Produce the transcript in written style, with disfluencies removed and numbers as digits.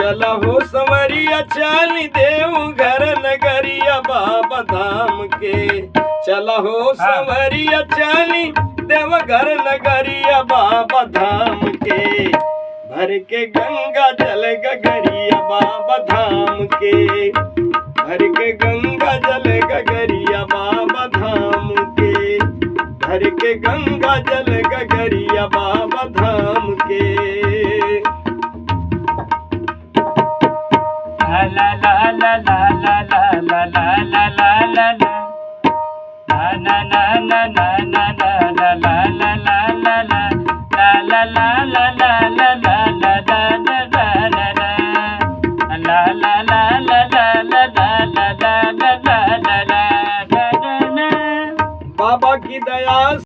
चला हो संवरिया चाली देव घर नगरिया बाबा धाम के। चला हो संवरिया चाली देव घर नगरिया बाबा धाम के। भर के गंगा जल गगरिया बाबा धाम के। भर के गंगा जल गगरिया बाबा धाम के। भर के गंगा जल गगरिया बाबा धाम के।